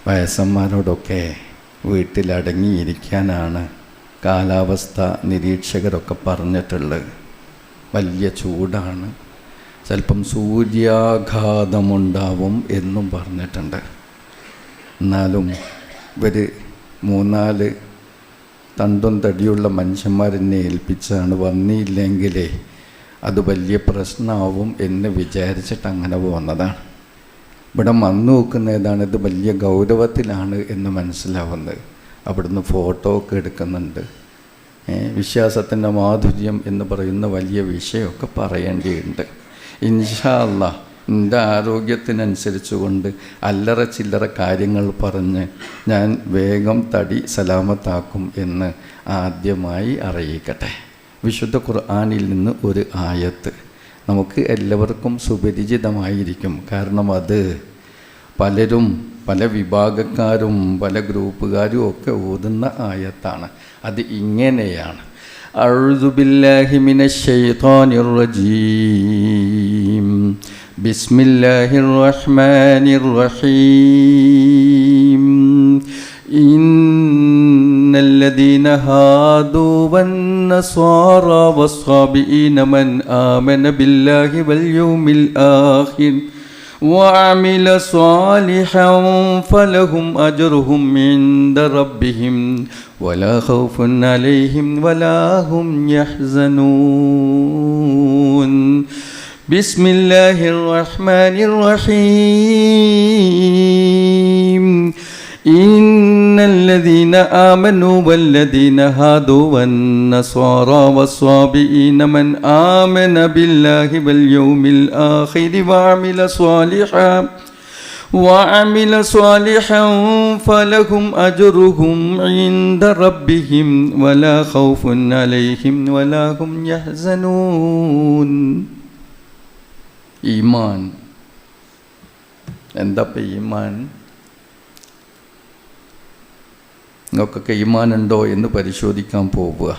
വയസ്സന്മാരോടൊക്കെ വീട്ടിലടങ്ങിയിരിക്കാനാണ് കാലാവസ്ഥ നിരീക്ഷകരൊക്കെ പറഞ്ഞിട്ടുള്ളത്. വലിയ ചൂടാണ്, ചിലപ്പം സൂര്യാഘാതമുണ്ടാവും എന്നും പറഞ്ഞിട്ടുണ്ട്. എന്നാലും ഇവർ 3-4 തണ്ടും തടിയുള്ള മനുഷ്യന്മാരെന്നെ ഏൽപ്പിച്ചാണ്, വന്നില്ലെങ്കിലേ അത് വലിയ പ്രശ്നമാവും എന്ന് വിചാരിച്ചിട്ട് അങ്ങനെ പോകുന്നതാണ്. ഇവിടെ വന്നു നോക്കുന്ന ഏതാണ്, ഇത് വലിയ ഗൗരവത്തിലാണ് എന്ന് മനസ്സിലാവുന്നത്. അവിടുന്ന് ഫോട്ടോ ഒക്കെ എടുക്കുന്നുണ്ട്. വിശ്വാസത്തിൻ്റെ മാധുര്യം എന്ന് പറയുന്ന വലിയ വിഷയമൊക്കെ പറയേണ്ടിയുണ്ട്. ഇൻഷാ അല്ലാഹ് എൻ്റെ ആരോഗ്യത്തിനനുസരിച്ച് കൊണ്ട് അല്ലറ ചില്ലറ കാര്യങ്ങൾ പറഞ്ഞ് ഞാൻ വേഗം തടി സലാമത്താക്കും എന്ന് ആദ്യമായി അറിയിക്കട്ടെ. വിശുദ്ധ ഖുർആനിൽ നിന്ന് ഒരു ആയത്ത് നമുക്ക് എല്ലാവർക്കും സുപരിചിതമായിരിക്കും. കാരണം അത് പലരും, പല വിഭാഗക്കാരും, പല ഗ്രൂപ്പുകാരും ഒക്കെ ഓതുന്ന ആയത്താണ്. അത് ഇങ്ങനെയാണ്: അഊദു ബില്ലാഹി മിനശ് ശൈത്വാനിർ റജീം ബിസ്മില്ലാഹിർ റഹ്മാനിർ റഹീം ഇന്നല്ലദീന ഹാദൂ വന്നസ്വാറാ വസ്സാബിഈന മൻ ആമന ബില്ലാഹി വൽ യൗമിൽ ആഖിർ وعمل صالحا فلهم أجرهم عند ربهم ولا خوف عليهم ولا هم يحزنون بسم الله الرحمن الرحيم إن الذين آمنوا والذين هادوا والنصارى والصابئين من آمن بالله واليوم الآخر وعمل صالحا فلهم أجرهم عند ربهم ولا خوف عليهم ولا هم يحزنون. ഈമാൻ എന്താ ഈമാൻ? നിങ്ങൾക്കൊക്കെ ഈമാനുണ്ടോ എന്ന് പരിശോധിക്കാൻ പോവുക.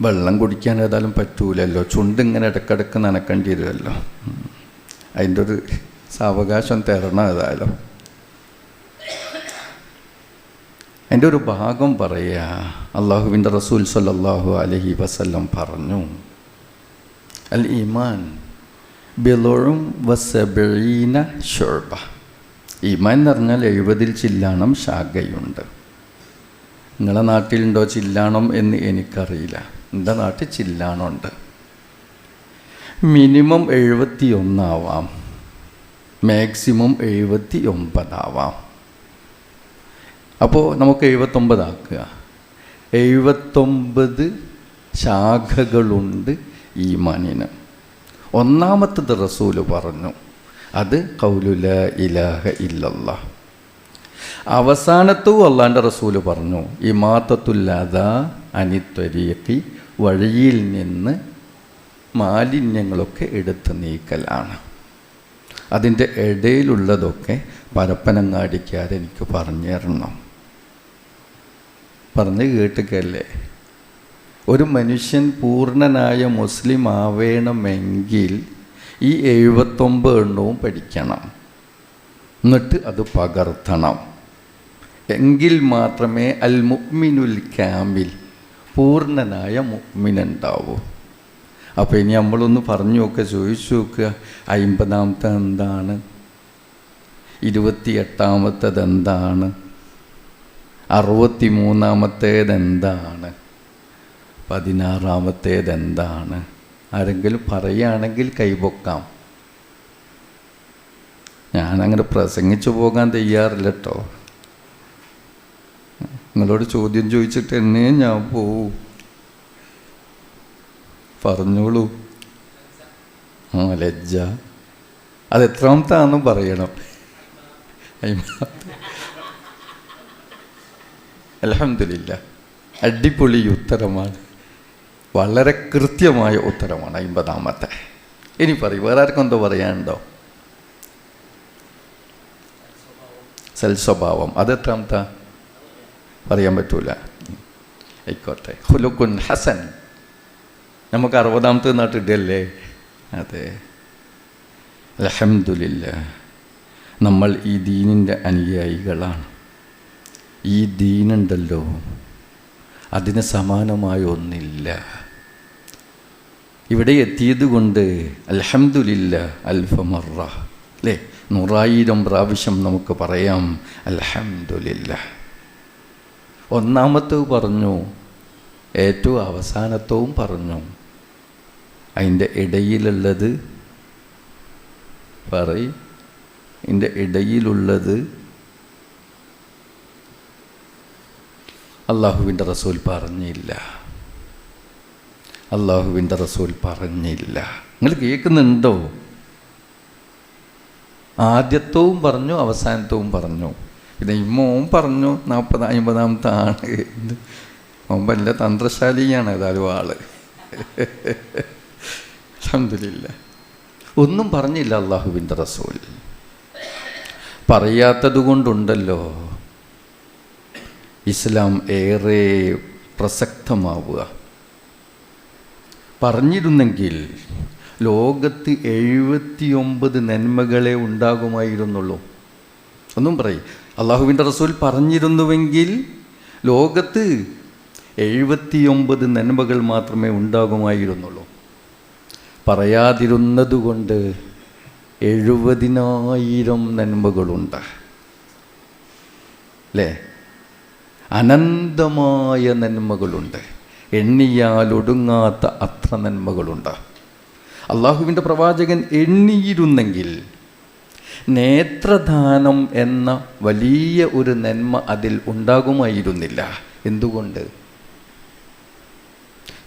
വെള്ളം കുടിക്കാൻ ഏതായാലും പറ്റൂലല്ലോ, ചുണ്ടിങ്ങനെ ഇടക്കിടക്ക് നനക്കേണ്ടി വരുമല്ലോ. അതിൻ്റെ ഒരു സാവകാശം തരണം ഏതായാലും. അതിൻ്റെ ഒരു ഭാഗം പറയുക. അള്ളാഹുവിൻ്റെ റസൂൽ സല്ലല്ലാഹു അലൈഹി വസല്ലം പറഞ്ഞു, അൽ ഈമാൻ ബിളുഉം വസബഈന ശുഅബ. ഈമാൻ എന്ന് പറഞ്ഞാൽ 70 ചില്ലാണം ശാഖയുണ്ട്. നിങ്ങളെ നാട്ടിലുണ്ടോ ചില്ലാണം എന്ന് എനിക്കറിയില്ല. എൻ്റെ നാട്ടിൽ ചില്ലാണമുണ്ട്. മിനിമം 71 ആവാം, മാക്സിമം 79 ആവാം. അപ്പോൾ നമുക്ക് 79 ആക്കുക. 79 ശാഖകളുണ്ട് ഈമാനിന്. ഒന്നാമത്തത് റസൂല് പറഞ്ഞു, അത് ഖൗലു ലാ ഇലാഹ ഇല്ലല്ലാഹ്. അവസാനത്തും അള്ളാൻ്റെ റസൂല് പറഞ്ഞു, ഇമാത്തത്തുൽ അദാ അനിത്വരീഖി, വഴിയിൽ നിന്ന് മാലിന്യങ്ങളൊക്കെ എടുത്ത് നീക്കലാണ്. അതിൻ്റെ ഇടയിലുള്ളതൊക്കെ പരപ്പനങ്ങാടിക്കാരെനിക്ക് പറഞ്ഞു തരണം. പറഞ്ഞ് കേട്ടുക്കല്ലേ. ഒരു മനുഷ്യൻ പൂർണ്ണനായ മുസ്ലിം ആവേണമെങ്കിൽ ഈ 79 എണ്ണവും പഠിക്കണം, എന്നിട്ട് അത് പകർത്തണം. എങ്കിൽ മാത്രമേ അൽ മുഅ്മിനുൽ കാമിൽ, പൂർണ്ണനായ മുഅ്മിനുണ്ടാവൂ. അപ്പോൾ ഇനി നമ്മളൊന്ന് പറഞ്ഞു നോക്കുക, ചോദിച്ചു നോക്കുക, 50-ാമത്തെ എന്താണ്, 28-ാമത്തേത് എന്താണ്, 63-ാമത്തേത് എന്താണ്, 16-ാമത്തേത് എന്താണ്? ആരെങ്കിലും പറയുകയാണെങ്കിൽ കൈപൊക്കാം. ഞാനങ്ങനെ പ്രസംഗിച്ചു പോകാൻ തയ്യാറില്ല കേട്ടോ. നിങ്ങളോട് ചോദ്യം ചോദിച്ചിട്ട് എന്നെ ഞാൻ പോവും. പറഞ്ഞോളൂ. ലജ്ജ. അത് എത്രാമത്താണെന്നും പറയണം. അൽഹംദുലില്ലാ, അടിപൊളി ഉത്തരമാണ്, വളരെ കൃത്യമായ ഉത്തരമാണ്. 50-ാമത്തെ. ഇനി പറയും, വേറെ ആർക്കും എന്തോ പറയാനുണ്ടോ? സൽസ്വഭാവം. അത് എത്രാമത്തെ? പറയാൻ പറ്റൂല. ആയിക്കോട്ടെ. ഖുലുഖുൻ ഹസൻ. നമുക്ക് 60-ാമത്തെ നാട്ടിടല്ലേ? അതെ. അൽഹംദുലില്ലാ, നമ്മൾ ഈ ദീനിൻ്റെ അനുയായികളാണ്. ഈ ദീനുണ്ടല്ലോ, അതിന് സമാനമായ ഒന്നില്ല. ഇവിടെ എത്തിയത് കൊണ്ട് അൽഹംദുലില്ലാ അൽഫ മറ, അല്ലേ? 100,000 പ്രാവശ്യം നമുക്ക് പറയാം അൽഹംദുലില്ലാ. ഒന്നാമത്തെ പറഞ്ഞു, ഏറ്റവും അവസാനത്തവും പറഞ്ഞു. അതിൻ്റെ ഇടയിലുള്ളത് പറയും. ഇതിൻ്റെ ഇടയിലുള്ളത് അള്ളാഹുവിൻ്റെ റസൂൽ പറഞ്ഞില്ല. അള്ളാഹുവിൻ്റെ റസൂൽ പറഞ്ഞില്ല. നിങ്ങൾ കേൾക്കുന്നുണ്ടോ? ആദ്യത്തവും പറഞ്ഞു, അവസാനത്തവും പറഞ്ഞു. പിന്നെ ഇമ്മോൻ പറഞ്ഞു 40-50ാമത്തെ ആണ്. മോമ്പല്ല, തന്ത്രശാലിയാണ് ഏതായാലും ആള്. അൽഹംദുലില്ലാ. ഒന്നും പറഞ്ഞില്ല അള്ളാഹുവിൻ്റെ റസൂൽ. പറയാത്തത് കൊണ്ടുണ്ടല്ലോ ഇസ്ലാം ഏറെ പ്രസക്തമാവുക. പറഞ്ഞിരുന്നെങ്കിൽ ലോകത്ത് 79 നന്മകളെ ഉണ്ടാകുമായിരുന്നുള്ളൂ. ഒന്നും പറയും. അള്ളാഹുവിൻ്റെ റസൂൽ പറഞ്ഞിരുന്നുവെങ്കിൽ ലോകത്ത് 79 നന്മകൾ മാത്രമേ ഉണ്ടാകുമായിരുന്നുള്ളൂ. പറയാതിരുന്നതുകൊണ്ട് 70,000 നന്മകളുണ്ട്, അല്ലേ? അനന്തമായ നന്മകളുണ്ട്, എണ്ണിയാലൊടുങ്ങാത്ത അത്ര നന്മകളുണ്ട്. അള്ളാഹുവിൻ്റെ പ്രവാചകൻ എണ്ണിയിരുന്നെങ്കിൽ നേത്രദാനം എന്ന വലിയ ഒരു നന്മ അതിൽ ഉണ്ടാകുമായിരുന്നില്ല. എന്തുകൊണ്ട്?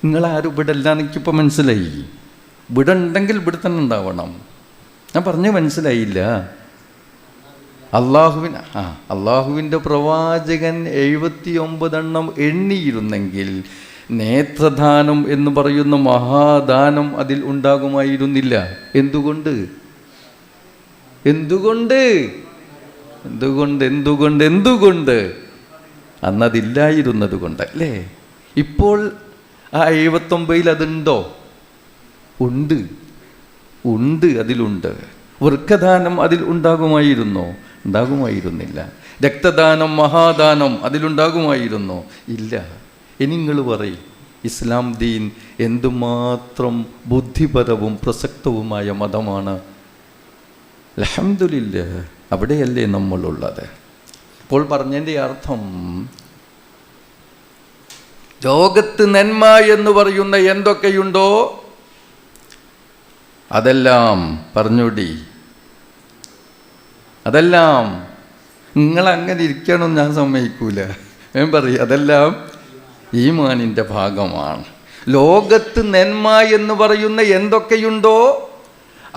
നിങ്ങളാരും ഇവിടെ എല്ലാം എനിക്കിപ്പോൾ മനസ്സിലായി. ഇവിടെ ഉണ്ടെങ്കിൽ ഇവിടെ തന്നെ ഉണ്ടാവണം. ഞാൻ പറഞ്ഞു മനസ്സിലായില്ല. അള്ളാഹുവിൻ്റെ പ്രവാചകൻ 79 എണ്ണിയിരുന്നെങ്കിൽ നേത്രദാനം എന്ന് പറയുന്ന മഹാദാനം അതിൽ ഉണ്ടാകുമായിരുന്നില്ല. എന്തുകൊണ്ട്? എന്തുകൊണ്ട്? എന്തുകൊണ്ട്? എന്തുകൊണ്ട്? എന്തുകൊണ്ട്? അന്നതില്ലായിരുന്നത് കൊണ്ട്, അല്ലേ? ഇപ്പോൾ ആ 79 അതുണ്ടോ? ഉണ്ട്, ഉണ്ട്, അതിലുണ്ട്. വൃക്കദാനം അതിൽ ഉണ്ടാകുമായിരുന്നോ? ഉണ്ടാകുമായിരുന്നില്ല. രക്തദാനം, മഹാദാനം അതിലുണ്ടാകുമായിരുന്നോ? ഇല്ല. ഇനി നിങ്ങൾ പറയും, ഇസ്ലാം ദീൻ എന്തുമാത്രം ബുദ്ധിപരവും പ്രസക്തവുമായ മതമാണ്. അൽഹംദുലില്ലാ, അവിടെയല്ലേ നമ്മളുള്ളത്. ഇപ്പോൾ പറഞ്ഞതിൻ്റെ അർത്ഥം, ലോകത്ത് നന്മ എന്ന് പറയുന്ന എന്തൊക്കെയുണ്ടോ അതെല്ലാം പറഞ്ഞൂടി. അതെല്ലാം നിങ്ങളങ്ങനെ ഇരിക്കണം, ഞാൻ സമ്മതിക്കൂല. ഞാൻ പറയും, അതെല്ലാം ഈമാനിൻ്റെ ഭാഗമാണ്. ലോകത്ത് നന്മ എന്ന് പറയുന്ന എന്തൊക്കെയുണ്ടോ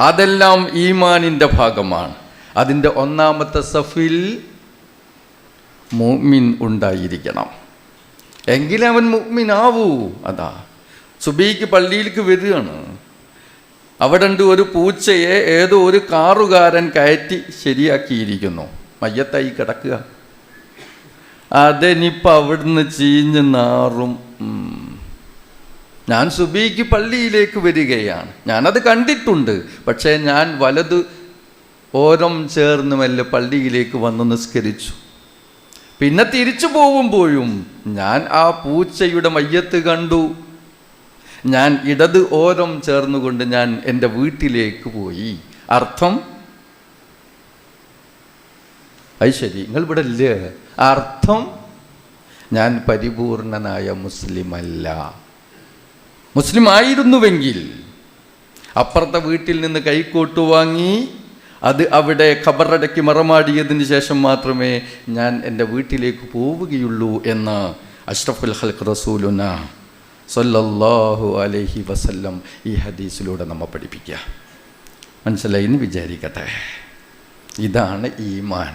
അതെല്ലാം ഈമാനിൻ്റെ ഭാഗമാണ്. അതിൻ്റെ ഒന്നാമത്തെ സഫിൽ മുഅ്മിൻ ഉണ്ടായിരിക്കണം, എങ്കിലേ അവൻ മുഅ്മിനാവൂ. അതാ സുബഹിക്ക് പള്ളിയിലേക്ക് വരികയാണ്, അവിടെ ഉണ്ട് ഒരു പൂച്ചയെ ഏതോ ഒരു കാറുകാരൻ കയറ്റി ശരിയാക്കിയിരിക്കുന്നു, മയ്യത്തായി കിടക്കുക. അതെനിപ്പോൾ അവിടുന്ന് ചീഞ്ഞ് നാറും. ഞാൻ സുബഹിക്ക് പള്ളിയിലേക്ക് വരികയാണ്, ഞാനത് കണ്ടിട്ടുണ്ട്. പക്ഷേ ഞാൻ വലത് ഓരം ചേർന്ന് മെല്ലെ പള്ളിയിലേക്ക് വന്ന് നിസ്കരിച്ചു. പിന്നെ തിരിച്ചു പോകുമ്പോഴും ഞാൻ ആ പൂച്ചയുടെ മയ്യത്ത് കണ്ടു. ഞാൻ ഇടത് ഓരം ചേർന്നുകൊണ്ട് ഞാൻ എൻ്റെ വീട്ടിലേക്ക് പോയി. അർത്ഥം അത് ശരി, നിങ്ങൾ ഇവിടെ ഇല്ലേ? അർത്ഥം ഞാൻ പരിപൂർണനായ മുസ്ലിമല്ല. മുസ്ലിം ആയിരുന്നുവെങ്കിൽ അപ്പുറത്തെ വീട്ടിൽ നിന്ന് കൈക്കോട്ട് വാങ്ങി അത് അവിടെ ഖബറടക്കി മറമാടിയതിന് ശേഷം മാത്രമേ ഞാൻ എൻ്റെ വീട്ടിലേക്ക് പോവുകയുള്ളൂ എന്ന് അഷ്റഫുൽ ഖൽഖ് റസൂലുന സല്ലല്ലാഹു അലൈഹി വസല്ലം ഈ ഹദീസിലൂടെ നമ്മെ പഠിപ്പിക്കുക. മനസ്സിലായി എന്ന് വിചാരിക്കട്ടെ. ഇതാണ് ഈമാൻ.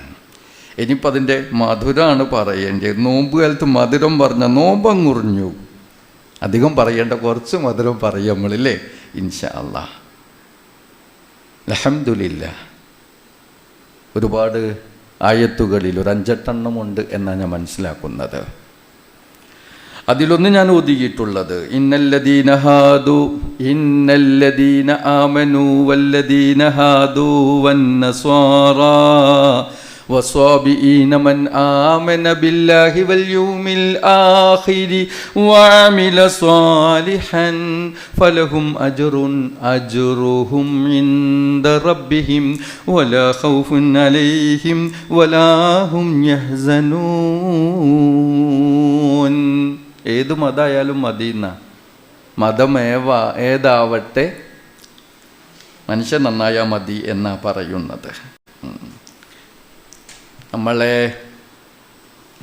ഇനിയിപ്പോൾ അതിൻ്റെ മധുരമാണ് പറയേണ്ടത്. നോമ്പ് കാലത്ത് മധുരം പറഞ്ഞാൽ നോമ്പങ്ങുറിഞ്ഞു. അധികം പറയേണ്ട, കുറച്ച് മധുരം പറയാം നമ്മളില്ലേ, ഇൻഷാ അല്ലാഹ്. അൽഹംദുലില്ലാ. ഒരുപാട് ആയത്തുകളിൽ ഒരു 5-8 ഉണ്ട് എന്നാണ് ഞാൻ മനസ്സിലാക്കുന്നത്. അതിലൊന്ന് ഞാൻ ഒതുങ്ങിയിട്ടുള്ളത് ഇന്നല്ലദീന ആമനു വല്ലദീന ഹാദു വന്നസ്വാറാ വസ്വാബിഈന മൻ ആമന ബില്ലാഹി വൽ യൗമിൽ ആഖിരി വഅമില സ്വാലിഹൻ ഫലഹും അജ്റുഹും ഇൻദ റബ്ബിഹിം വലാ ഖൗഫുൻ അലൈഹിം വലാ ഹും യഹ്സനൂൻ. ഏത് മതമായാലും മദീന, ഏതാവട്ടെ മനുഷ്യൻ നന്നായാൽ മതി എന്നാ പറയുന്നത്. നമ്മളെ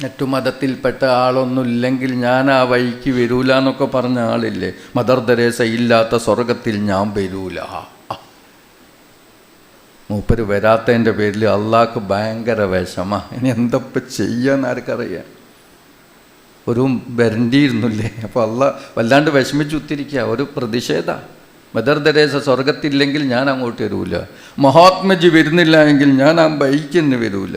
മറ്റു മതത്തിൽപ്പെട്ട ആളൊന്നുമില്ലെങ്കിൽ ഞാൻ ആ വഴിക്ക് വരൂല എന്നൊക്കെ പറഞ്ഞ ആളില്ലേ, മദർ തെരേസ ഇല്ലാത്ത സ്വർഗത്തിൽ ഞാൻ വരൂല. മൂപ്പര് വരാത്തതിൻ്റെ പേരിൽ അള്ളാഹ്ക്ക് ഭയങ്കര വിഷമ. ഇനി എന്തപ്പം ചെയ്യാന്ന് ആർക്കറിയാം. ഒരു വരണ്ടിയിരുന്നില്ലേ. അപ്പോൾ അള്ളാഹ് വല്ലാണ്ട് വിഷമിച്ചുത്തിരിക്കുക. ഒരു പ്രതിഷേധ. മദർ തെരേസ സ്വർഗത്തില്ലെങ്കിൽ ഞാൻ അങ്ങോട്ട് വരൂല, മഹാത്മജി വരുന്നില്ല എങ്കിൽ ഞാൻ ആ ബൈക്കിന് വരൂല.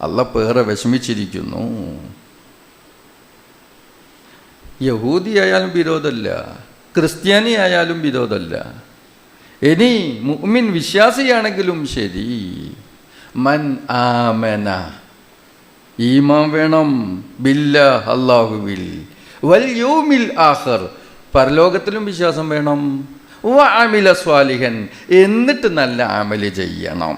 അള്ളാഹ് പേറെ വിഷമിച്ചിരിക്കുന്നു. യഹൂദി ആയാലും വിരോധമല്ല, ക്രിസ്ത്യാനി ആയാലും വിരോധമല്ല. ഇനി മുഅ്മിൻ വിശ്വാസിയാണെങ്കിലും ശരി, മൻ ആമന ഈമാൻ വേണം, ബില്ലാ അല്ലാഹുവിൽ, വൽ യൗമിൽ ആഖിർ പരലോകത്തിലും വിശ്വാസം വേണം, വഅമില സ്വാലിഹൻ എന്നിട്ട് നല്ല അമല് ചെയ്യണം.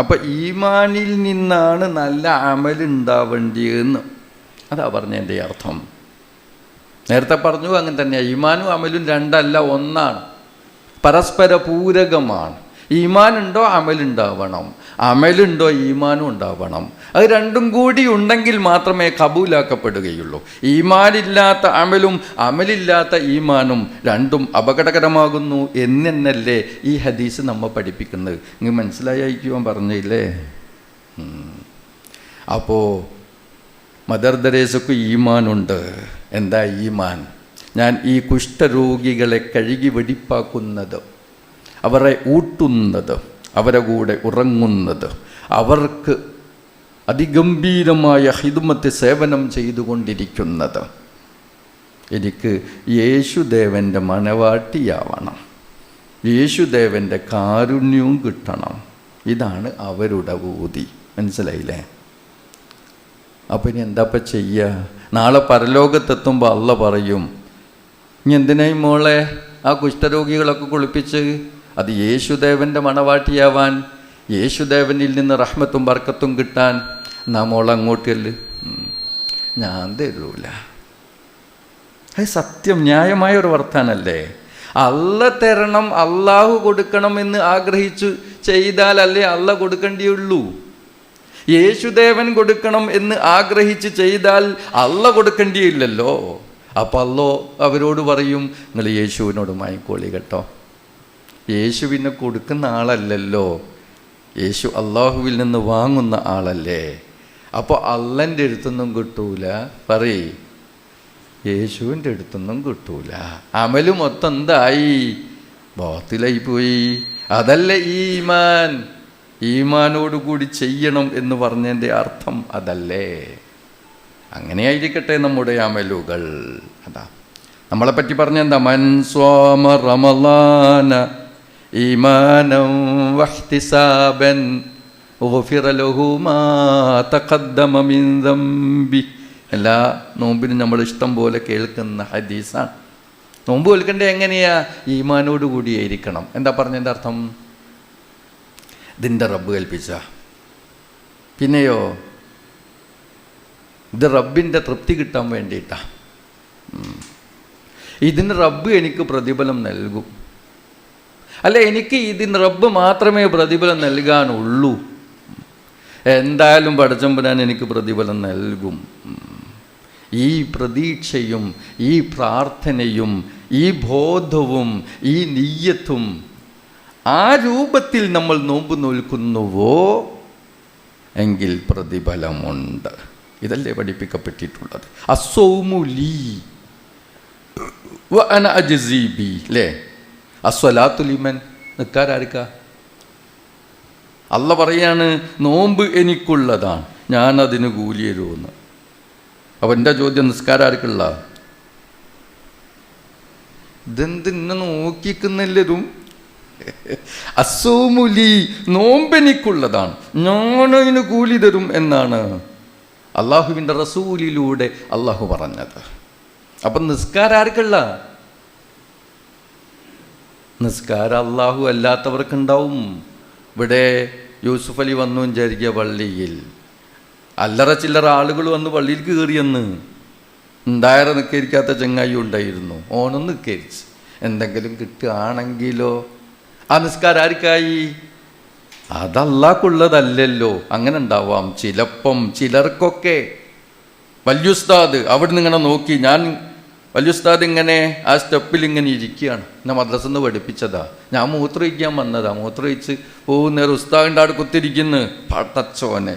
അപ്പം ഈമാനിൽ നിന്നാണ് നല്ല അമൽ ഉണ്ടാവേണ്ടിയെന്ന് അതാ പറഞ്ഞതിൻ്റെ അർത്ഥം. നേരത്തെ പറഞ്ഞു അങ്ങനെ തന്നെയാണ്. ഈമാനും അമലും രണ്ടല്ല, ഒന്നാണ്, പരസ്പര പൂരകമാണ്. ഈമാനുണ്ടോ അമലുണ്ടാവണം, അമലുണ്ടോ ഈമാനും ഉണ്ടാവണം. അത് രണ്ടും കൂടി ഉണ്ടെങ്കിൽ മാത്രമേ കബൂലാക്കപ്പെടുകയുള്ളൂ. ഈമാനില്ലാത്ത അമലും അമലില്ലാത്ത ഈമാനും രണ്ടും അപകടകരമാകുന്നു എന്നല്ലേ ഈ ഹദീസ് നമ്മെ പഠിപ്പിക്കുന്നത്. ഇങ്ങ് മനസ്സിലായിരിക്കുവാൻ പറഞ്ഞില്ലേ. അപ്പോൾ മദർ തെരേസക്ക് ഈമാനുണ്ട്. എന്താ ഈമാൻ? ഞാൻ ഈ കുഷ്ഠരോഗികളെ കഴുകി വെടിപ്പാക്കുന്നത്, അവരെ ഊട്ടുന്നത്, അവരെ കൂടെ ഉറങ്ങുന്നത്, അവർക്ക് അതിഗംഭീരമായ ഹിദ്മത്ത് സേവനം ചെയ്തുകൊണ്ടിരിക്കുന്നത്. എനിക്ക് യേശുദേവൻ്റെ മനവാട്ടിയാവണം, യേശുദേവൻ്റെ കാരുണ്യവും കിട്ടണം. ഇതാണ് അവരുടെ ഊതി. മനസ്സിലായില്ലേ? അപ്പം ഇനി എന്താപ്പം ചെയ്യുക? നാളെ പരലോകത്തെത്തുമ്പോൾ അള്ള പറയും, ഇനി എന്തിനായി മോളെ ആ കുഷ്ഠരോഗികളൊക്കെ കുളിപ്പിച്ച്? അത് യേശുദേവൻ്റെ മണവാട്ടിയാവാൻ, യേശുദേവനിൽ നിന്ന് റഹ്മത്തും ബർക്കത്തും കിട്ടാൻ. നമ്മൾ അങ്ങോട്ടല്ലേ, ഞാൻ തരൂല. അത് സത്യം, ന്യായമായ ഒരു വർത്താനല്ലേ? അള്ള തരണം, അള്ളാഹു കൊടുക്കണം എന്ന് ആഗ്രഹിച്ചു ചെയ്താലല്ലേ അള്ള കൊടുക്കേണ്ടിയുള്ളൂ. യേശുദേവൻ കൊടുക്കണം എന്ന് ആഗ്രഹിച്ച് ചെയ്താൽ അള്ള കൊടുക്കേണ്ടിയില്ലല്ലോ. അപ്പം അല്ലോ അവരോട് പറയും, നിങ്ങൾ യേശുവിനോട് വാങ്ങിക്കോളി കേട്ടോ. യേശുവിനെ കൊടുക്കുന്ന ആളല്ലല്ലോ, യേശു അള്ളാഹുവിൽ നിന്ന് വാങ്ങുന്ന ആളല്ലേ. അപ്പോൾ അള്ളൻ്റെ അടുത്തൊന്നും കിട്ടൂല, പറയ്, യേശുവിൻ്റെ അടുത്തൊന്നും കിട്ടൂല. അമല് മൊത്തം എന്തായി? ബാത്തിലായി പോയി. അതല്ല ഈമാൻ. ഈമാനോടുകൂടി ചെയ്യണം എന്ന് പറഞ്ഞതിൻ്റെ അർത്ഥം അതല്ലേ? അങ്ങനെയായിരിക്കട്ടെ നമ്മുടെ അമലുകൾ. അതാ നമ്മളെപ്പറ്റി പറഞ്ഞെന്താ? മൻ സ്വാമ റമളാന ഈമാനം വഹ്തിസാബൻ ഗുഫിറ ലഹു മാ തഖദ്ദമ മിൻ ദംബി. എല്ലാ നോമ്പിനും നമ്മൾ ഇഷ്ടം പോലെ കേൾക്കുന്ന ഹദീസാണ്. നോമ്പ് കേൾക്കേണ്ടത് എങ്ങനെയാ? ഈമാനോട് കൂടിയായിരിക്കണം. എന്താ പറഞ്ഞതിൻ്റെ അർത്ഥം? ഇതിൻ്റെ റബ്ബ് കൽപ്പിച്ച, പിന്നെയോ ഇത് റബ്ബിൻ്റെ തൃപ്തി കിട്ടാൻ വേണ്ടിയിട്ടാണ്. ഇതിന് റബ്ബ് എനിക്ക് പ്രതിഫലം നൽകും. അല്ല, എനിക്ക് ഇതിന് റബ്ബ് മാത്രമേ പ്രതിഫലം നൽകാനുള്ളൂ. എന്തായാലും പടച്ചമ്പുരാൻ എനിക്ക് പ്രതിഫലം നൽകും. ഈ പ്രതീക്ഷയും ഈ പ്രാർത്ഥനയും ഈ ബോധവും ഈ നിയ്യത്തും ആ രൂപത്തിൽ നമ്മൾ നോമ്പ് നോൽക്കുന്നുവോ എങ്കിൽ പ്രതിഫലമുണ്ട്. ഇതല്ലേ പഠിപ്പിക്കപ്പെട്ടിട്ടുള്ളത്? അസ്സൗമു ലീ വ അന അജ്സി ബി. അല്ലേ? അസ്വലാത്തു ലിമൻ, നിൽക്കാരാർക്കാ? അള്ള പറയാണ്, നോമ്പ് എനിക്കുള്ളതാണ്, ഞാനതിന് കൂലി തരുമെന്ന്. അപ്പം എൻ്റെ ചോദ്യം, നിസ്കാരം ആർക്കുള്ള? ഇതെന്തിന്നെ നോക്കിക്കുന്നെല്ലതും? അസൂമുലി, നോമ്പെനിക്കുള്ളതാണ്, ഞാനതിന് കൂലി തരും എന്നാണ് അള്ളാഹുവിൻ്റെ റസൂലിലൂടെ അള്ളാഹു പറഞ്ഞത്. അപ്പം നിസ്കാരം ആർക്കുള്ള? നിസ്കാരം അള്ളാഹു അല്ലാത്തവർക്കുണ്ടാവും. ഇവിടെ യൂസുഫ് അലി വന്നു വിചാരിക്കുക, പള്ളിയിൽ അല്ലറ ചില്ലറ ആളുകൾ വന്ന് പള്ളിയിൽ കയറിയെന്ന്. ഉണ്ടായറ നിൽക്കരിക്കാത്ത ചങ്ങായി ഉണ്ടായിരുന്നു, ഓനും നിൽക്കരിച്ച്. എന്തെങ്കിലും കിട്ടുകയാണെങ്കിലോ? ആ നിസ്കാരം ആർക്കായി? അതല്ലാക്കുള്ളതല്ലല്ലോ. അങ്ങനെ ഉണ്ടാവാം ചിലപ്പം ചിലർക്കൊക്കെ. വല്യുസ്താദ് അവിടെ നിന്ന് ഇങ്ങനെ നോക്കി, ഞാൻ വല്യുസ്താദ് ഇങ്ങനെ ആ സ്റ്റെപ്പിൽ ഇങ്ങനെ ഇരിക്കുകയാണ്. എന്നെ മദ്രസയിൽ നിന്ന് പഠിപ്പിച്ചതാ. ഞാൻ മൂത്രമൊഴിക്കാൻ വന്നതാ. മൂത്രമൊഴിച്ച് പോകുന്നേരം ഉസ്താദിൻ്റെ അവിടെ കുത്തിരിക്കുന്നു. പടച്ചോനെ,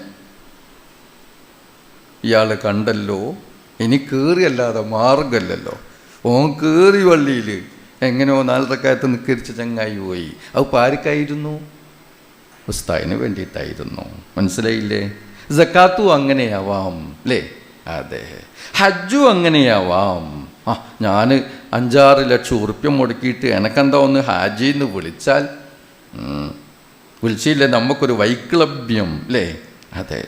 ഇയാൾ കണ്ടല്ലോ, ഇനി കയറിയല്ലാതെ മാർഗമല്ലല്ലോ. ഓൻ കയറി പള്ളിയിൽ എങ്ങനെയോ 4 റക്അത്ത് നിസ്കരിച്ച ചങ്ങായി പോയി. അത് പാർക്കായിരുന്നു? ഉസ്താദിന് വേണ്ടിയിട്ടായിരുന്നു. മനസ്സിലായില്ലേ? സക്കാത്തും അങ്ങനെയാവാം അല്ലേ? അതെ. ഹജ്ജും അങ്ങനെയാവാം. ഞാൻ 5-6 ലക്ഷം ഉറുപ്പ്യ മുടക്കിയിട്ട് എനക്കെന്താ ഒന്ന് ഹാജിന്ന് വിളിച്ചാൽ, വിളിച്ചില്ലേ, നമുക്കൊരു വൈക്ലഭ്യം അല്ലേ? അതെ.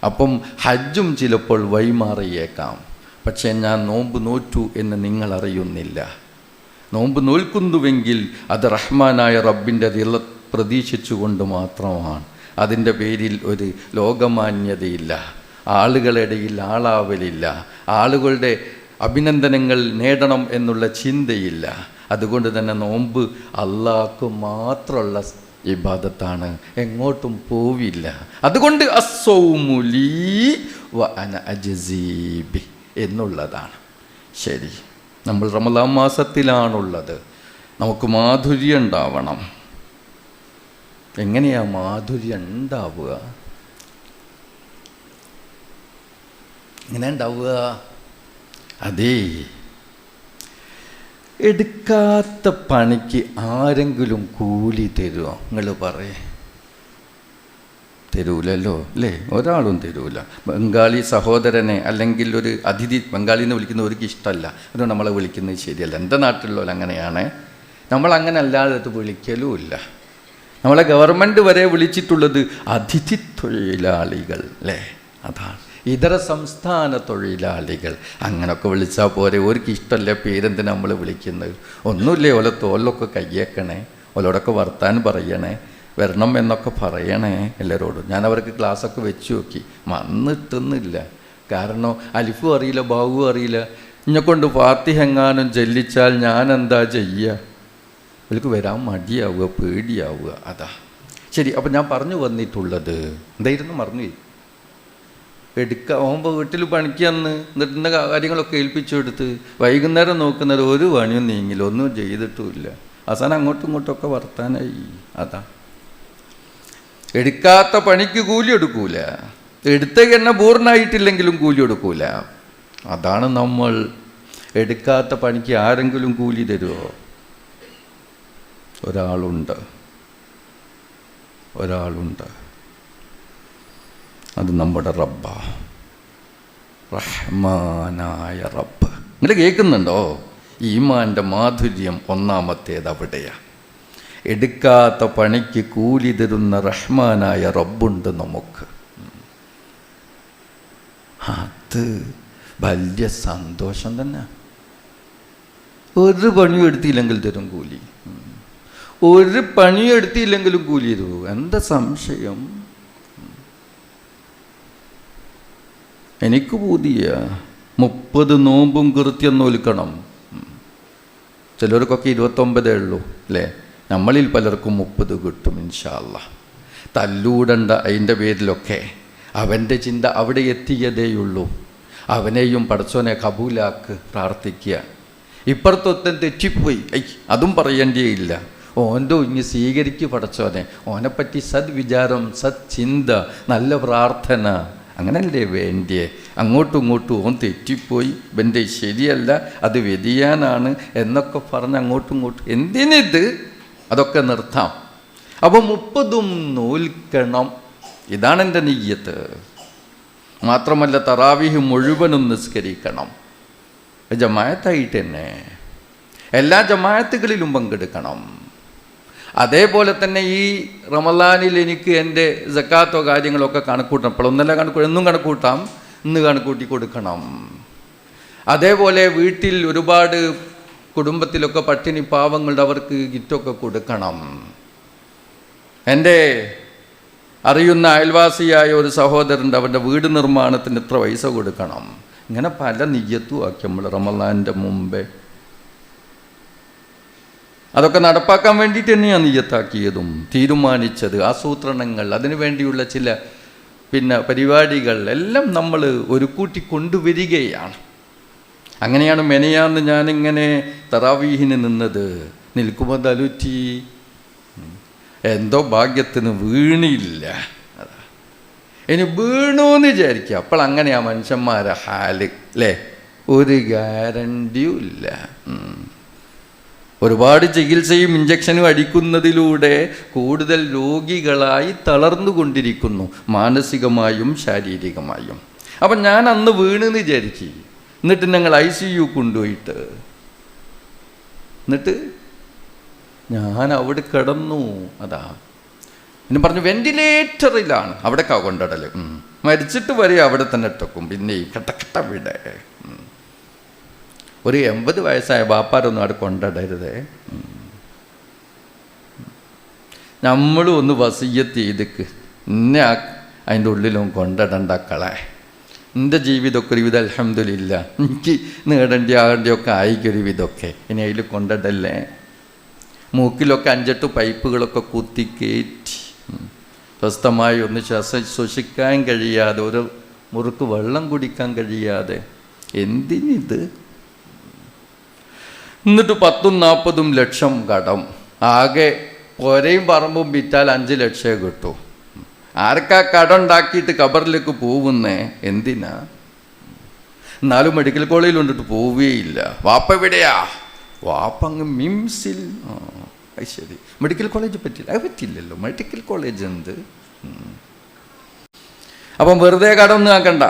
അപ്പം ഹജ്ജും ചിലപ്പോൾ വഴിമാറിയേക്കാം. പക്ഷേ ഞാൻ നോമ്പ് നോറ്റു എന്ന് നിങ്ങൾ അറിയുന്നില്ല. നോമ്പ് നോൽക്കുന്നുവെങ്കിൽ അത് റഹ്മാനായ റബ്ബിൻ്റെ റിള പ്രതീക്ഷിച്ചുകൊണ്ട് മാത്രമാണ്. അതിൻ്റെ പേരിൽ ഒരു ലോകമാന്യതയില്ല, ആളുകളിടയിൽ ആളാവലില്ല, ആളുകളുടെ അഭിനന്ദനങ്ങൾ നേടണം എന്നുള്ള ചിന്തയില്ല. അതുകൊണ്ട് തന്നെ നോമ്പ് അള്ളാഹ്ക്ക് മാത്രമുള്ള ഇബാദത്താണ്, എങ്ങോട്ടും പോവില്ല. അതുകൊണ്ട് അസ്സൗമുലി വ അന അജ്സീ ബി എന്നുള്ളതാണ്. ശരി, നമ്മൾ റമളാൻ മാസത്തിലാണുള്ളത്. നമുക്ക് മാധുര്യം ഉണ്ടാവണം. എങ്ങനെയാ മാധുര്യം ഉണ്ടാവുക? എങ്ങനെ ഉണ്ടാവുക? അതേ, എടുക്കാത്ത പണിക്ക് ആരെങ്കിലും കൂലി തരുമോ? നിങ്ങൾ പറയേ. തരൂലല്ലോ അല്ലേ? ഒരാളും തരൂല. ബംഗാളി സഹോദരനെ അല്ലെങ്കിൽ ഒരു അതിഥി, ബംഗാളിന്ന് വിളിക്കുന്നവർക്ക് ഇഷ്ടമല്ല, അതുകൊണ്ട് നമ്മളെ വിളിക്കുന്നത് ശരിയല്ല. എൻ്റെ നാട്ടിലുള്ളവർ അങ്ങനെയാണ്. നമ്മളങ്ങനെ അല്ലാതെ വിളിക്കലുമില്ല. നമ്മളെ ഗവൺമെൻറ് വരെ വിളിച്ചിട്ടുള്ളത് അതിഥി തൊഴിലാളികൾ അല്ലേ? അതാണ്, ഇതര സംസ്ഥാന തൊഴിലാളികൾ. അങ്ങനെയൊക്കെ വിളിച്ചാൽ പോരെ. അവർക്ക് ഇഷ്ടമല്ല പേരെന്തിനാ നമ്മൾ വിളിക്കുന്നത്? ഒന്നുമില്ലേ, ഓല തോലൊക്കെ കയ്യേക്കണേ, ഓലോടൊക്കെ വർത്താൻ പറയണേ, വരണം എന്നൊക്കെ പറയണേ എല്ലാവരോടും. ഞാൻ അവർക്ക് ക്ലാസ്സൊക്കെ വെച്ച് നോക്കി, വന്നിട്ടൊന്നുമില്ല. കാരണം അലിഫും അറിയില്ല, ബാവും അറിയില്ല. ഇന്നെക്കൊണ്ട് ഫാത്തിഹ എങ്ങാനും ചെല്ലിച്ചാൽ ഞാൻ എന്താ ചെയ്യുക? അവർക്ക് വരാൻ മടിയാവുക, പേടിയാവുക. അതാ ശരി. അപ്പം ഞാൻ പറഞ്ഞു വന്നിട്ടുള്ളത് എന്തായിരുന്നു? മറന്നു. ഓമ്പോ വീട്ടിൽ പണിക്കന്ന് എന്നിട്ട് കാര്യങ്ങളൊക്കെ ഏൽപ്പിച്ചു കൊടുത്ത് വൈകുന്നേരം നോക്കുന്നത് ഒരു പണിയും നീങ്ങില്ല, ഒന്നും ചെയ്തിട്ടുമില്ല. അവസാനം അങ്ങോട്ടും ഇങ്ങോട്ടൊക്കെ വർത്താനായി. അതാ, എടുക്കാത്ത പണിക്ക് കൂലി എടുക്കൂല, എടുത്ത എണ്ണ പൂർണ്ണമായിട്ടില്ലെങ്കിലും കൂലി എടുക്കൂല. അതാണ് നമ്മൾ. എടുക്കാത്ത പണിക്ക് ആരെങ്കിലും കൂലി തരുമോ? ഒരാളുണ്ട്. അത് നമ്മുടെ റബ്ബാ, റഹ്മാനായ റബ്ബ്. നിങ്ങൾ കേൾക്കുന്നുണ്ടോ? ഈമാൻ്റെ മാധുര്യം ഒന്നാമത്തേത് അവിടെയാണ്. എടുക്കാത്ത പണിക്ക് കൂലി തരുന്ന റഹ്മാനായ റബ്ബുണ്ട് നമുക്ക്. അത് വലിയ സന്തോഷം തന്നെ. ഒരു പണിയും എടുത്തില്ലെങ്കിൽ തരും കൂലി. ഒരു പണിയും എടുത്തില്ലെങ്കിലും കൂലി തരൂ. എന്താ സംശയം? എനിക്ക് പൂതിയ 30 നോമ്പും കൃത്യം നോൽക്കണം. ചിലർക്കൊക്കെ 29 ഉള്ളൂ അല്ലേ? നമ്മളിൽ പലർക്കും 30 കിട്ടും ഇൻഷാ അല്ലാഹ്. തല്ലൂടണ്ട അതിൻ്റെ പേരിലൊക്കെ. അവൻ്റെ ചിന്ത അവിടെ എത്തിയതേയുള്ളൂ. അവനെയും പടച്ചോനെ കബൂലാക്ക് പ്രാർത്ഥിക്കുക. ഇപ്പുറത്തൊത്തൻ തെറ്റിപ്പോയി, അതും പറയേണ്ടിയില്ല. ഓൻ്റെ ഇങ്ങ് സ്വീകരിക്ക് പടച്ചോനെ. ഓനെപ്പറ്റി സദ്വിചാരം, സദ്ചിന്ത, നല്ല പ്രാർത്ഥന, അങ്ങനല്ലേ വേണ്ടിയേ? അങ്ങോട്ടും ഇങ്ങോട്ടും ഓൻ തെറ്റിപ്പോയി, ഇവൻ്റെ ശരിയല്ല, അത് വ്യതിയാനാണ് എന്നൊക്കെ പറഞ്ഞ് അങ്ങോട്ടും ഇങ്ങോട്ടും എന്തിനിത്? അതൊക്കെ നിർത്താം. അപ്പോൾ 30 നോൽക്കണം. ഇതാണ് എൻ്റെ നിയ്യത്ത്. മാത്രമല്ല തറാവീഹ് മുഴുവനും നിസ്കരിക്കണം. ജമാഅത്തായിട്ട് തന്നെ എല്ലാ ജമാഅത്തുകളിലും പങ്കെടുക്കണം. അതേപോലെ തന്നെ ഈ റമളാനിൽ എനിക്ക് എൻ്റെ സക്കാത്തോ കാര്യങ്ങളൊക്കെ കണക്കൂട്ടണം. അപ്പോഴൊന്നല്ല എന്നും കണക്കൂട്ടാം, ഇന്ന് കണക്കൂട്ടി കൊടുക്കണം. അതേപോലെ വീട്ടിൽ ഒരുപാട് കുടുംബത്തിലൊക്കെ പട്ടിണി പാവങ്ങളുടെ അവർക്ക് ഗിഫ്റ്റൊക്കെ കൊടുക്കണം. എൻ്റെ അറിയുന്ന അയൽവാസിയായ ഒരു സഹോദരൻ്റെ അവൻ്റെ വീട് നിർമ്മാണത്തിന് ഇത്ര പൈസ കൊടുക്കണം. ഇങ്ങനെ പല നിയ്യത്തും ആക്കി നമ്മൾ റമളാൻ്റെ മുമ്പേ. അതൊക്കെ നടപ്പാക്കാൻ വേണ്ടിയിട്ട് തന്നെയാണ് നിയ്യത്താക്കിയതും തീരുമാനിച്ചത്. ആസൂത്രണങ്ങൾ, അതിനു വേണ്ടിയുള്ള ചില പരിപാടികൾ എല്ലാം നമ്മൾ ഒരു കൂട്ടി കൊണ്ടുവരികയാണ്. അങ്ങനെയാണ് മെനയാന്ന് ഞാനിങ്ങനെ തറാവീഹിന് നിന്നത്. നിൽക്കുമ്പോൾ തലുറ്റി, എന്തോ ഭാഗ്യത്തിന് വീണില്ല. അതാ ഇനി വീണൂന്ന് വിചാരിക്കുക. അപ്പോൾ അങ്ങനെയാ മനുഷ്യന്മാരെ ഹാല് അല്ലേ, ഒരു ഗ്യാരണ്ടിയും ഇല്ല. ഒരുപാട് ചികിത്സയും ഇഞ്ചക്ഷനും അടിക്കുന്നതിലൂടെ കൂടുതൽ രോഗികളായി തളർന്നുകൊണ്ടിരിക്കുന്നു, മാനസികമായും ശാരീരികമായും. അപ്പം ഞാൻ അന്ന് വീണെന്ന് വിചാരിച്ചു. എന്നിട്ട് ഞങ്ങൾ ICU കൊണ്ടുപോയിട്ട് എന്നിട്ട് ഞാൻ അവിടെ കിടന്നു. അതാ പിന്നെ പറഞ്ഞു വെന്റിലേറ്ററിലാണ്. അവിടേക്കാ കൊണ്ടിടൽ. മരിച്ചിട്ട് വരെ അവിടെ തന്നെ ഇട്ടക്കും. പിന്നെ കട്ടക്കട്ട വിടെ ഒരു 80 വയസ്സായ ബാപ്പാരൊന്നും അവിടെ കൊണ്ടിടരുതേ. നമ്മളും ഒന്ന് വസിയ്യത്ത് ചെയ്തിക്ക്, ഇന്നെ അതിൻ്റെ ഉള്ളിലും കൊണ്ടിടണ്ടക്കളെ. എൻ്റെ ജീവിതമൊക്കെ ഒരു വിധം അൽഹംദുലില്ലാ, എനിക്ക് ആകേണ്ടിയൊക്കെ ആയിക്കൊരു വിധമൊക്കെ ഇനി അതിൽ കൊണ്ടിടല്ലേ. മൂക്കിലൊക്കെ 5-8 പൈപ്പുകളൊക്കെ കുത്തി കയറ്റി സ്വസ്ഥമായി ഒന്ന് ശ്വസിക്കാൻ കഴിയാതെ, ഒരു മുറുക്ക് വെള്ളം കുടിക്കാൻ കഴിയാതെ, എന്തിനിത്? എന്നിട്ട് 10-40 ലക്ഷം കടം. ആകെ പൊരയും പറമ്പും വിറ്റാൽ 5 ലക്ഷം കിട്ടും. ആർക്കാ കടം ഉണ്ടാക്കിയിട്ട് കബറിലേക്ക് പോകുന്നേ? എന്തിനാ? എന്നാലും മെഡിക്കൽ കോളേജിൽ കൊണ്ടിട്ട് പോവുകയില്ല. വാപ്പ എവിടെയാ? വാപ്പ അങ്ങ് മിംസിൽ. അത് ശരി, മെഡിക്കൽ കോളേജ് പറ്റില്ല. അത് പറ്റില്ലല്ലോ, മെഡിക്കൽ കോളേജ് എന്ത്? അപ്പം വെറുതെ കടമൊന്നും ആക്കണ്ട.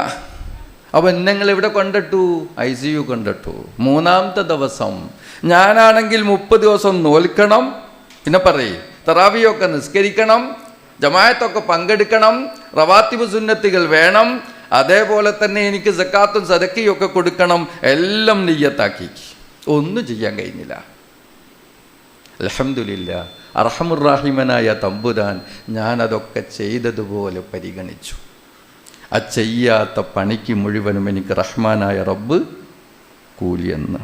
അപ്പം നിങ്ങൾ എവിടെ കൊണ്ടിട്ടു? ICU കൊണ്ടിട്ടു. 3-ാമത്തെ ദിവസം ഞാനാണെങ്കിൽ 30 ദിവസം നോൽക്കണം. പിന്നെ പറയേ തറാവിയൊക്കെ നിസ്കരിക്കണം, ജമാഅത്തൊക്കെ പങ്കെടുക്കണം, റവാത്തിബ് സുന്നത്തുകൾ വേണം, അതേപോലെ തന്നെ എനിക്ക് സക്കാത്തും സദക്കയും ഒക്കെ കൊടുക്കണം. എല്ലാം നിയ്യത്താക്കി. ഒന്നും ചെയ്യാൻ കഴിഞ്ഞില്ല. അൽഹംദുലില്ലാ, അർഹമുർ-റഹീമനായ തമ്പുരാൻ ഞാനതൊക്കെ ചെയ്തതുപോലെ പരിഗണിച്ചു. ആ ചെയ്യാത്ത പണിക്ക് മുഴുവനും എനിക്ക് റഹ്മാനായ റബ്ബ് കൂലിയെന്ന്.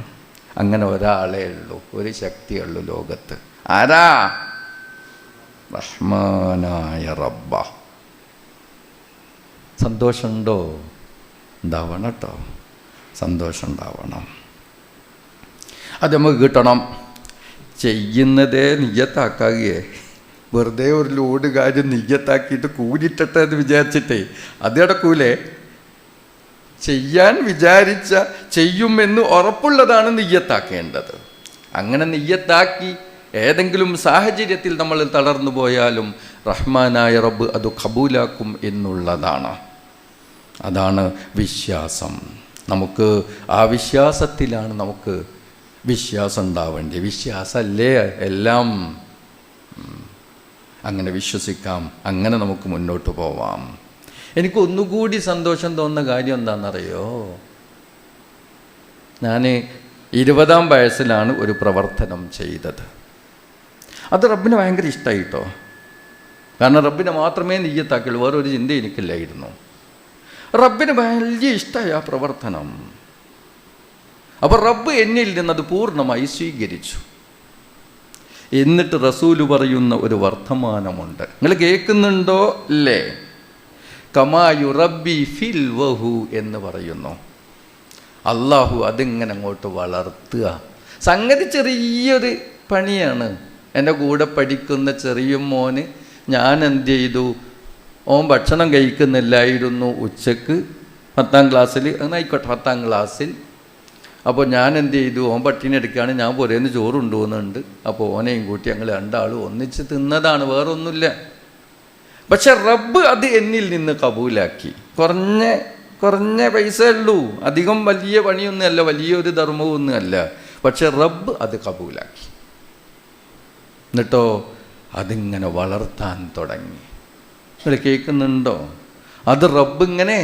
അങ്ങനെ ഒരാളേ ഉള്ളൂ, ഒരു ശക്തിയുള്ളൂ ലോകത്ത്. ആരാ? റഹ്മാനായ റബ്ബ. സന്തോഷമുണ്ടോ? ഉണ്ടാവണം കേട്ടോ, സന്തോഷം ഉണ്ടാവണം. അത് നമുക്ക് കിട്ടണം. ചെയ്യുന്നതേ നിയ്യത്താക്കാകെ, വെറുതെ ഒരു ലോഡ് കാര്യം നിയ്യത്താക്കിയിട്ട് കൂലിട്ടട്ടെ എന്ന് വിചാരിച്ചിട്ടേ അത് നടക്കൂലേ. ചെയ്യാൻ വിചാരിച്ച ചെയ്യുമെന്ന് ഉറപ്പുള്ളതാണ് നിയ്യത്താക്കേണ്ടത്. അങ്ങനെ നിയ്യത്താക്കി ഏതെങ്കിലും സാഹചര്യത്തിൽ നമ്മൾ തളർന്നു പോയാലും റഹ്മാനായ റബ്ബ് അത് ഖബൂലാക്കും എന്നുള്ളതാണ്. അതാണ് വിശ്വാസം. നമുക്ക് ആ വിശ്വാസത്തിലാണ് നമുക്ക് വിശ്വാസം ഉണ്ടാവേണ്ടത്. വിശ്വാസമല്ലേ എല്ലാം. അങ്ങനെ വിശ്വസിക്കാം, അങ്ങനെ നമുക്ക് മുന്നോട്ട് പോവാം. എനിക്ക് ഒന്നുകൂടി സന്തോഷം തോന്നുന്ന കാര്യം എന്താണെന്നറിയോ? ഞാൻ 20-ാം വയസ്സിലാണ് ഒരു പ്രവർത്തനം ചെയ്തത്. അത് റബ്ബിന് ഭയങ്കര ഇഷ്ടമായിട്ടോ. കാരണം റബ്ബിനെ മാത്രമേ നിയ്യത്താക്കുള്ളൂ, വേറൊരു ചിന്ത എനിക്കില്ലായിരുന്നു. റബ്ബിന് വലിയ ഇഷ്ടമായി ആ പ്രവർത്തനം. അപ്പോൾ റബ്ബ് എന്നിൽ നിന്നത് പൂർണ്ണമായി സ്വീകരിച്ചു. എന്നിട്ട് റസൂല് പറയുന്ന ഒരു വർത്തമാനമുണ്ട്, നിങ്ങൾ കേൾക്കുന്നുണ്ടോ? അല്ലേ? കമായു റബ്ബി ഫിൽ വഹു എന്ന് പറയുന്നു. അള്ളാഹു അതിങ്ങനെ അങ്ങോട്ട് വളർത്തുക. സംഗതി ചെറിയൊരു പണിയാണ്. എൻ്റെ കൂടെ പഠിക്കുന്ന ചെറിയ മോന് ഞാൻ എന്ത് ചെയ്തു, ഓൻ ഭക്ഷണം കഴിക്കുന്നില്ലായിരുന്നു ഉച്ചക്ക് 10-ാം ക്ലാസ്സിൽ. അങ്ങനെ ആയിക്കോട്ടെ, 10-ാം ക്ലാസ്സിൽ. അപ്പോൾ ഞാൻ എന്ത് ചെയ്തു, ഓൻ പട്ടിണി എടുക്കുകയാണ്, ഞാൻ പുരേന്ന് ചോറ് കൊണ്ടുപോകുന്നുണ്ട്. അപ്പോൾ ഓനെയും കൂട്ടി ഞങ്ങൾ രണ്ടാളും ഒന്നിച്ച് തിന്നതാണ്, വേറൊന്നുമില്ല. പക്ഷെ റബ്ബ് അത് എന്നിൽ നിന്ന് കബൂലാക്കി. കുറഞ്ഞ കുറഞ്ഞ പൈസ ഉള്ളൂ, അധികം വലിയ പണിയൊന്നുമല്ല, വലിയൊരു ധർമ്മമൊന്നുമല്ല. പക്ഷെ റബ്ബ് അത് കബൂലാക്കി. എന്നിട്ടോ അതിങ്ങനെ വളർത്താൻ തുടങ്ങി. നിങ്ങൾ കേൾക്കുന്നുണ്ടോ? അത് റബ്ബ് ഇങ്ങനെ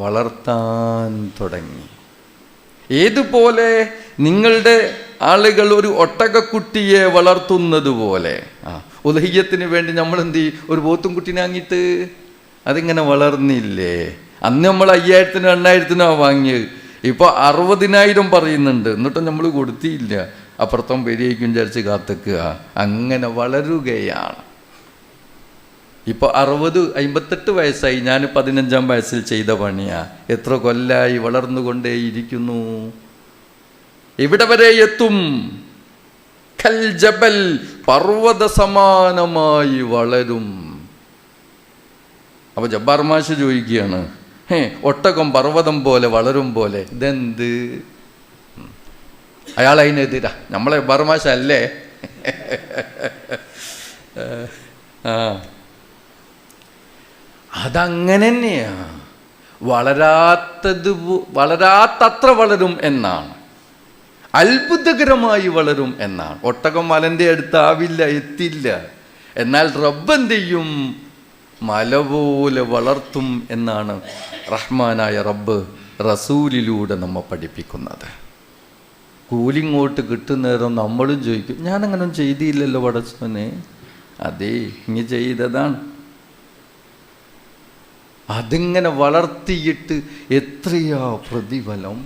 വളർത്താൻ തുടങ്ങി. ഏതുപോലെ നിങ്ങളുടെ ആളുകൾ ഒരു ഒട്ടകക്കുട്ടിയെ വളർത്തുന്നത് പോലെ, ഉദഹീയത്തിന് വേണ്ടി നമ്മൾ എന്ത് ചെയ്യും? ഒരു പോത്തും കുട്ടീനെ വാങ്ങിയിട്ട് അതിങ്ങനെ വളർന്നില്ലേ? അന്ന് നമ്മൾ 5000-നും 8000-നും വാങ്ങിയത്, ഇപ്പോൾ 60,000 പറയുന്നുണ്ട്. എന്നിട്ടും നമ്മൾ കൊടുത്തിയില്ല. അപ്പുറത്തും പെരിയേക്കും വിചാരിച്ച് കാത്തിക്കുക. അങ്ങനെ വളരുകയാണ്. ഇപ്പോൾ 58 വയസ്സായി. ഞാൻ 15-ാം വയസ്സിൽ ചെയ്ത പണിയാ. എത്ര കൊല്ലായി വളർന്നുകൊണ്ടേയിരിക്കുന്നു. എവിടെ വരെ എത്തും? കൽ ജബൽ, പർവ്വത സമാനമായി വളരും. അപ്പൊ ജബ്ബാർ മാഷ് ചോദിക്കുകയാണ്, ഒട്ടകം പർവ്വതം പോലെ വളരും പോലെ ഇതെന്ത്? അയാൾ അതിനെതിരാ. നമ്മളെ ജബ്ബാർ മാഷ് അല്ലേ? അതങ്ങനെ തന്നെയാ. വളരാത്തത്ര വളരും എന്നാണ്, അത്ഭുതകരമായി വളരും എന്നാണ്. ഒട്ടകം മലൻ്റെ അടുത്താവില്ല, എത്തില്ല. എന്നാൽ റബ്ബ് എന്ത് ചെയ്യും? മല പോലെ വളർത്തും എന്നാണ് റഹ്മാനായ റബ്ബ് റസൂലിലൂടെ നമ്മെ പഠിപ്പിക്കുന്നത്. കൂലിങ്ങോട്ട് കിട്ടുന്നേരം നമ്മളും ചോദിക്കും, ഞാനങ്ങനെ ചെയ്തില്ലല്ലോ പടച്ചോനെ. അതേ, ഇനി ചെയ്തതാണ്. അതിങ്ങനെ വളർത്തിയിട്ട് എത്രയാ പ്രതിഫലം.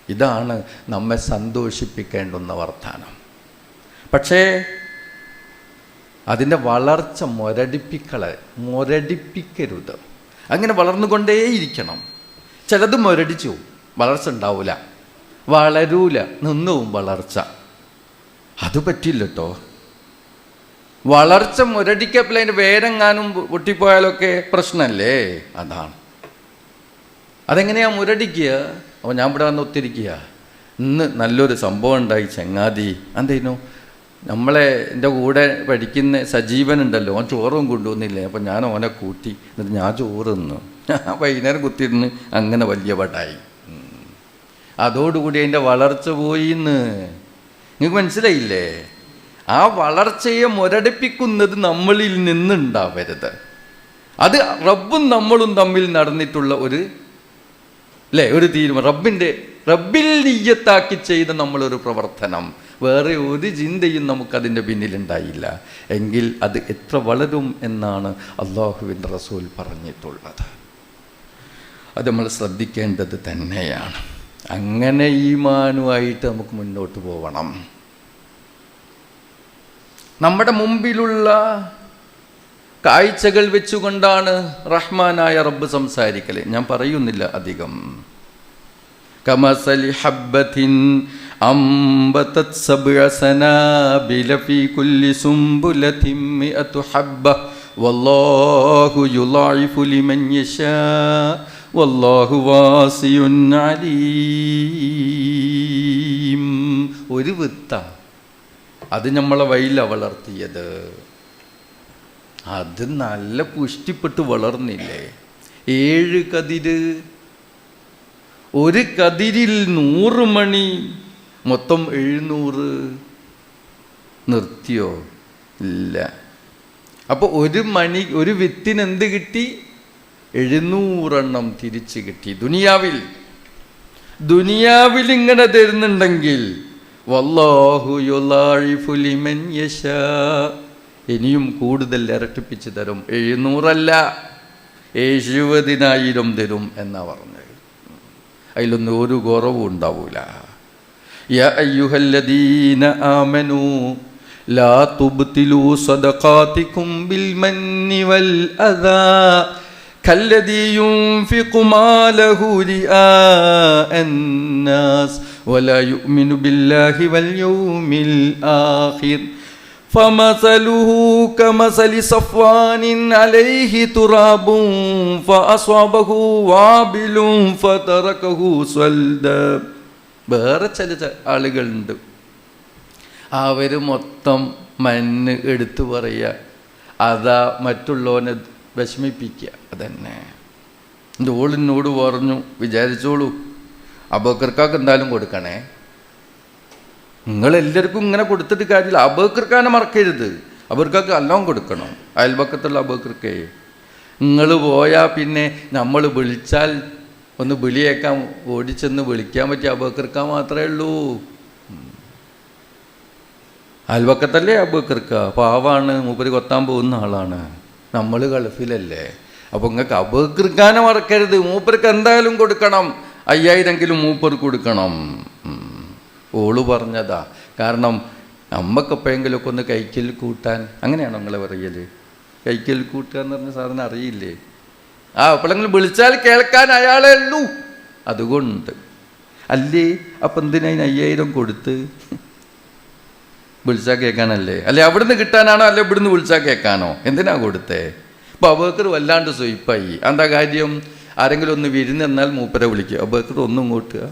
ഇതാണ് നമ്മെ സന്തോഷിപ്പിക്കേണ്ടുന്ന വർത്താനം. പക്ഷേ അതിൻ്റെ വളർച്ച മുരടിപ്പിക്കരുത്. അങ്ങനെ വളർന്നുകൊണ്ടേയിരിക്കണം. ചിലത് മുരടിച്ചു, വളർച്ച ഉണ്ടാവില്ല, വളരൂല, നിന്നുവും വളർച്ച. അത് പറ്റില്ല കേട്ടോ. വളർച്ച മുരടിക്കപ്പില്ല, അതിൻ്റെ വേരെങ്ങാനും പൊട്ടിപ്പോയാലൊക്കെ പ്രശ്നമല്ലേ? അതാണ്. അതെങ്ങനെയാ മുരടിക്കുക? അപ്പോൾ ഞാൻ ഇവിടെ വന്ന് ഒത്തിരിക്കുക. ഇന്ന് നല്ലൊരു സംഭവം ഉണ്ടായി ചങ്ങാതി. എന്തായിരുന്നു? എൻ്റെ കൂടെ പഠിക്കുന്ന സജീവനുണ്ടല്ലോ, ഓൻ ചോറും കൊണ്ടുവന്നില്ലേ. അപ്പം ഞാൻ ഓനെ കൂട്ടി, എന്നിട്ട് ഞാൻ ചോറ് തിന്നു. വൈകുന്നേരം കുത്തിരുന്ന് അങ്ങനെ വലിയ പടായി. അതോടുകൂടി അതിൻ്റെ വളർച്ച പോയിന്ന്. നിങ്ങൾക്ക് മനസ്സിലായില്ലേ? ആ വളർച്ചയെ മുരടിപ്പിക്കുന്നത് നമ്മളിൽ നിന്നുണ്ടാവരുത്. അത് റബ്ബും നമ്മളും തമ്മിൽ നടന്നിട്ടുള്ള ഒരു തീരുമാനം. റബ്ബിൽ നിയ്യത്താക്കി ചെയ്ത നമ്മളൊരു പ്രവർത്തനം. വേറെ ഒരു ചിന്തയും നമുക്കതിൻ്റെ പിന്നിലുണ്ടായില്ല എങ്കിൽ അത് എത്ര വളരും എന്നാണ് അല്ലാഹുവിൻ്റെ റസൂൽ പറഞ്ഞിട്ടുള്ളത്. അത് നമ്മൾ ശ്രദ്ധിക്കേണ്ടത് തന്നെയാണ്. അങ്ങനെ ഈമാനുമായിട്ട് നമുക്ക് മുന്നോട്ട് പോകണം. നമ്മുടെ മുമ്പിലുള്ള കാഴ്ചകൾ വെച്ചുകൊണ്ടാണ് റഹ്മാനായ റബ്ബ് സംസാരിക്കൽ. ഞാൻ പറയുന്നില്ല അധികം. കമസലി ഹബ്ബത്തിൻ അംബതത് സബ്അ സനാബില ഫീ കുല്ലി സുംബുലത്തിൻ മിഅതു ഹബ്ബ വല്ലാഹു യുളാഇഫു ലിമൻ യശാ വല്ലാഹു വാസിഉൻ അലീം. ഒരു വിത്ത അത് നമ്മളെ വയലിലാണ് വളർത്തിയത്. അത് നല്ല പുഷ്ടിപ്പെട്ട് വളർന്നില്ലേ? 7 കതിര്, ഒരു കതിരിൽ 100 മണി, മൊത്തം 700. നിർത്തിയോ? ഇല്ല. അപ്പോൾ ഒരു വിത്തിന് എന്ത് കിട്ടി? 700 എണ്ണം തിരിച്ച് കിട്ടി. ദുനിയാവിൽ ഇങ്ങനെ തരുന്നുണ്ടെങ്കിൽ വല്ലാഹു യുളാഇഫു ലിമൻ യശാ, ഇനിയും കൂടുതൽ ഇരട്ടിപ്പിച്ച് തരും. 700 അല്ല, 70,000 തരും എന്നാ പറഞ്ഞത്. അതിലൊന്നും ഒരു കുറവും ഉണ്ടാവൂല. യാ അയ്യുഹല്ലദീന ആമനൂ ലാ തുബ്തിലൂ സദഖാതികും ബിൽ മന്നി വൽ അദാ കല്ലദീ യുൻഫിഖു മാലഹു റിആഅൻ നാസ് വലാ യുഅ്മിനു ബില്ലാഹി വൽ യൗമിൽ ആഖിർ فمثله كمثل صفوان عليه تراب فأصابه وابل فتركه صلدا. വേറെ ചില ആളുകളുണ്ട്, അവർ മൊത്തം മണ്ണ് എടുത്തു പറയുക, അതാ മറ്റുള്ളവനെ വിഷമിപ്പിക്കുക. അതന്നെ എൻ്റെ ഓളിനോട് പറഞ്ഞു, വിചാരിച്ചോളൂ അബൂബക്കർക്കാക്ക് എന്തായാലും കൊടുക്കണേ. നിങ്ങളെല്ലാവർക്കും ഇങ്ങനെ കൊടുത്തിട്ട് കാര്യമില്ല. അബൂബക്കർക്കാനെ മറക്കരുത്, അബൂബക്കർക്ക് എല്ലാം കൊടുക്കണം. അയൽപക്കത്തുള്ള അബൂബക്കർക്കേ നിങ്ങൾ പോയാൽ പിന്നെ നമ്മൾ വിളിച്ചാൽ ഒന്ന് വിളിയേക്കാൻ ഓടിച്ചെന്ന് വിളിക്കാൻ പറ്റിയ അബൂബക്കർക്ക മാത്രമേ ഉള്ളൂ. അയൽപക്കത്തല്ലേ അബൂബക്കർക്ക, പാവാണ്, മൂപ്പര് കൊത്താൻ പോകുന്ന ആളാണ്. നമ്മൾ ഗൾഫിലല്ലേ. അപ്പോൾ നിങ്ങൾക്ക് അബൂബക്കർക്കാനെ മറക്കരുത്, മൂപ്പർക്ക് എന്തായാലും കൊടുക്കണം. 5000 മൂപ്പർക്ക് കൊടുക്കണം. ഓള് പറഞ്ഞതാ. കാരണം നമ്മക്കെപ്പോഴെങ്കിലുമൊക്കെ ഒന്ന് കൈക്കൽ കൂട്ടാൻ, അങ്ങനെയാണോ നിങ്ങളെ പറയൽ? കൈക്കൽ കൂട്ടുക എന്ന് പറഞ്ഞ സാധനം അറിയില്ലേ? എപ്പോഴെങ്കിലും വിളിച്ചാൽ കേൾക്കാൻ അയാളേ ഉള്ളൂ. അതുകൊണ്ട് അല്ലേ, അപ്പം എന്തിനാ 5000 കൊടുത്ത്? വിളിച്ചാൽ കേൾക്കാനല്ലേ? അല്ലെ അവിടുന്ന് കിട്ടാനാണോ, അല്ലെ ഇവിടുന്ന് വിളിച്ചാൽ കേൾക്കാനോ? എന്തിനാ കൊടുത്തേ? അപ്പോൾ അബൂബക്കർ വല്ലാണ്ട് സ്വയിപ്പായി. എന്താ കാര്യം? ആരെങ്കിലും ഒന്ന് വിരുന്ന് എന്നാൽ മൂപ്പരെ വിളിക്കുക, അബൂബക്കർ ഒന്നും കൂട്ടുക.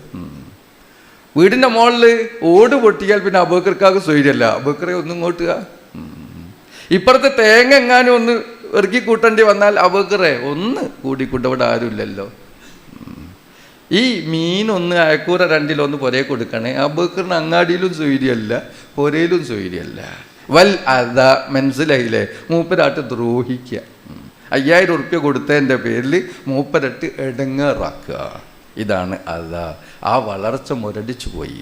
വീടിൻ്റെ മുകളിൽ ഓട് പൊട്ടിയാൽ പിന്നെ അബൂബക്കർക്കാക്ക് സ്വൈര്യല്ല, അബൂബക്കറെ ഒന്നും കൂട്ടുക. ഇപ്പുറത്തെ തേങ്ങ എങ്ങാനും ഒന്ന് ഇറക്കി കൂട്ടേണ്ടി വന്നാൽ അബൂബക്കറെ ഒന്ന് കൂടിക്കൂട്ട, ഇവിടെ ആരുമില്ലല്ലോ. ഈ മീനൊന്ന് അയക്കൂറ 2 പൊരേ കൊടുക്കണേ, അബൂബക്കറിന് അങ്ങാടിയിലും സ്വൈര്യല്ല, പൊരയിലും സ്വൈര്യല്ല. വൽ അതാ, മനസ്സിലായില്ലേ? മൂപ്പരാട്ട് ദ്രോഹിക്കുക. 5000 ഉറുപ്പ്യ കൊടുത്തതിൻ്റെ പേരിൽ മൂപ്പരട്ട് എടങ്ങേറാക്കുക. ഇതാണ് അതാ. ആ വളർച്ച മുരടിച്ചു പോയി.